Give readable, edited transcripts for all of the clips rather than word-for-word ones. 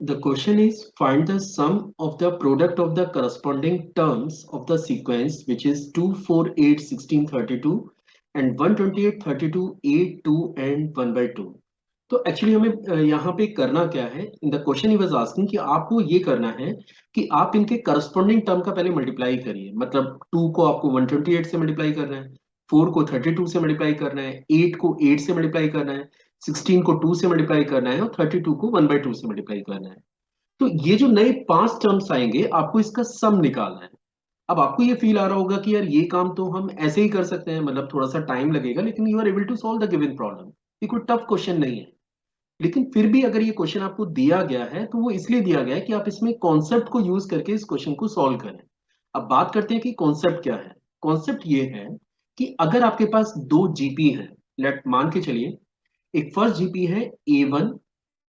The question is find the sum of the product of the corresponding terms of the sequence which is 2, 4, 8, 16, 32 and 128, 32, 8, 2 and 1 by 2. तो actually हमें यहाँ पे करना क्या है in the question he was asking कि आपको ये करना है कि आप इनके करस्पॉन्डिंग टर्म का पहले मल्टीप्लाई करिए। मतलब 2 को आपको 128 से मल्टीप्लाई करना है, 4 को 32 से मल्टीप्लाई करना है, 8 को 8 से मल्टीप्लाई करना है, 16 को 2 से मल्टीप्लाई करना है और 32 को 1 बाई 2 से मल्टीप्लाई करना है। तो ये जो नए 5 टर्म्स आएंगे आपको इसका सम निकालना है। अब आपको ये फील आ रहा होगा कि यार ये काम तो हम ऐसे ही कर सकते हैं, मतलब थोड़ा सा टाइम लगेगा लेकिन you are able to solve the given problem. ये कोई टफ क्वेश्चन नहीं है। लेकिन फिर भी अगर ये क्वेश्चन आपको दिया गया है तो वो इसलिए दिया गया है कि आप इसमें कॉन्सेप्ट को यूज करके इस क्वेश्चन को सॉल्व करें। अब बात करते हैं कि कॉन्सेप्ट क्या है। कॉन्सेप्ट ये है कि अगर आपके पास दो जीपी हैं, लेट मान के चलिए एक फर्स्ट जीपी है A1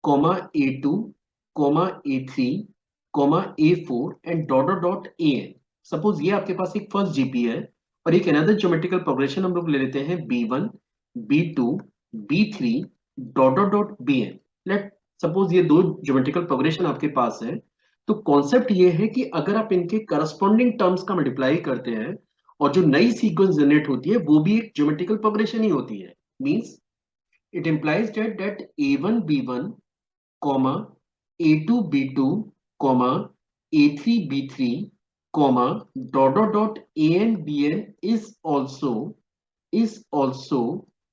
comma A2 comma A3 comma A4 and dot dot dot AN। Suppose ये आपके पास एक फर्स्ट जीपी है और एक अनदर ज्योमेट्रिकल प्रोग्रेशन हम लोग ले लेते हैं B1 B2 B3 dot dot dot BN। Let suppose ये दो ज्योमेट्रिकल प्रोग्रेशन आपके पास है। तो कॉन्सेप्ट ये है कि अगर आप इनके करस्पॉन्डिंग टर्म्स का मल्टीप्लाई करते हैं और जो नई सीक्वेंस जनरेट होती है वो भी एक ज्योमेट्रिकल प्रोग्रेशन ही होती है। Means it implies that A1 B1 comma A2 B2 comma A3 B3 comma dot dot dot AN BN is also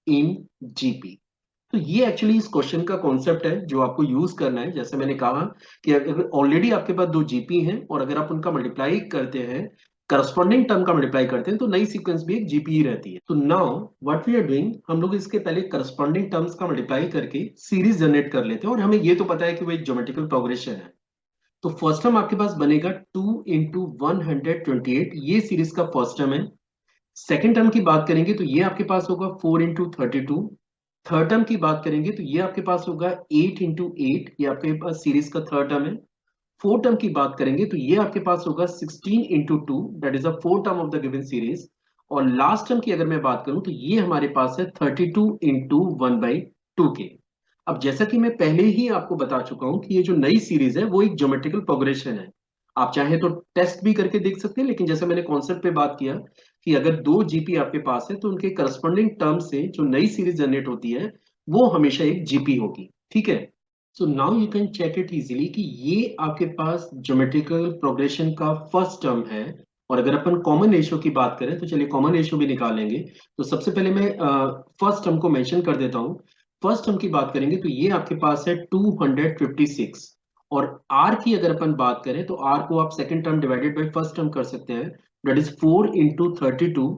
in GP। तो ये एक्चुअली इस क्वेश्चन का कॉन्सेप्ट है जो आपको यूज करना है। जैसे मैंने कहा कि अगर ऑलरेडी आपके पास दो जीपी हैं और अगर आप उनका मल्टीप्लाई करते हैं, करस्पॉन्डिंग टर्म का मल्टीप्लाई करते हैं, तो नई सीक्वेंस भी एक जीपी ही रहती है। तो now what we are doing, हम लोग इसके पहले करस्पॉन्डिंग टर्म्स का मल्टीप्लाई करके सीरीज जनरेट कर लेते हैं और हमें ये तो पता है कि वो एक ज्योमेट्रिकल प्रोग्रेशन है। तो फर्स्ट टर्म आपके पास बनेगा 2 इंटू 128, ये सीरीज का फर्स्ट टर्म है। सेकेंड टर्म की बात करेंगे तो ये आपके पास होगा 4 इंटू 32। थर्ड टर्म की बात करेंगे तो ये आपके पास होगा 8 इंटू 8, ये आपके पास सीरीज का थर्ड टर्म है। फोर्थ टर्म की बात करेंगे तो ये आपके पास होगा 16 into 2, that is the fourth term of the given series. और लास्ट टर्म की अगर मैं बात करूं तो ये हमारे पास है 32 इंटू 1/2 के। अब जैसा कि मैं पहले ही आपको बता चुका हूं कि ये जो नई सीरीज है वो एक ज्योमेट्रिकल प्रोग्रेशन है। आप चाहे तो टेस्ट भी करके देख सकते हैं, लेकिन जैसे मैंने कॉन्सेप्ट पे बात किया कि अगर दो जीपी आपके पास है तो उनके करस्पॉन्डिंग टर्म से जो नई सीरीज जनरेट होती है वो हमेशा एक जीपी होगी। ठीक है। So now you can check it easily कि ये आपके पास ज्योमेट्रिकल प्रोग्रेशन का फर्स्ट टर्म है। और अगर अपन कॉमन रेशियो की बात करें तो चलिए कॉमन रेशियो भी निकालेंगे। तो सबसे पहले मैं फर्स्ट टर्म को मेंशन कर देता हूँ। फर्स्ट टर्म की बात करेंगे तो ये आपके पास है 256। और आर की अगर अपन बात करें तो आर को आप second term divided by first term कर सकते हैं। That is 4 into 32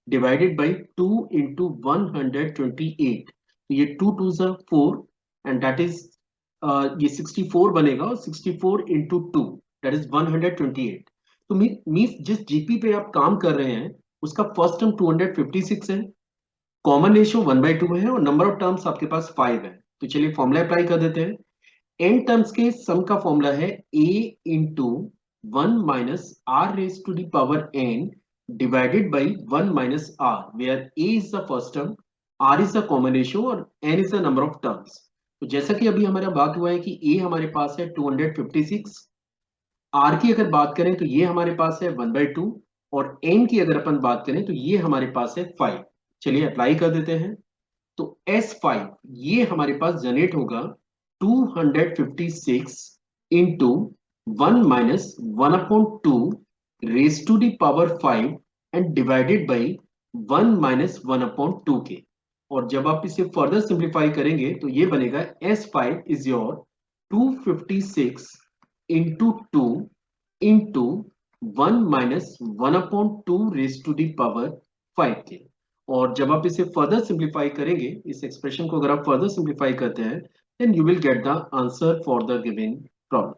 divided by 2 into 128। तो ये 2 2 4 एंड दैट इज ये 64 बनेगा और 64 इंटू 2 दैट इज 128। तो मीन्स जिस जीपी पे आप काम कर रहे हैं उसका फर्स्ट टर्म 256 है, कॉमन रेशियो 1/2 है और नंबर ऑफ टर्म्स आपके पास 5 है। तो चलिए फॉर्मूला अप्लाई कर देते हैं। एन टर्म्स के सम का फॉर्मूला है a into 1 - r raise to the power n divided by 1 - r, where a is the first term, r is the common ratio और n is the number of terms. तो जैसा कि अभी हमारा बात हुआ है कि a हमारे पास है 256, r की अगर बात करें तो ये हमारे पास है 1/2 और n की अगर अपन बात करें तो ये हमारे पास है 5। चलिए अप्लाई कर देते हैं। तो S5 ये हमारे पास जनरेट होगा 256 into 1 - 1/2 raise to the power 5 and divided by 1 - 1/2 के। और जब आप इसे फर्दर सिंप्लीफाई करेंगे तो ये बनेगा S5 is your 256 into 2 into 1 - 1/2 raise to the power 5 के। और जब आप इसे फर्दर सिंप्लीफाई करेंगे, इस एक्सप्रेशन को अगर आप फर्दर सिंप्लीफाई करते हैं, then you will get the answer for the given problem.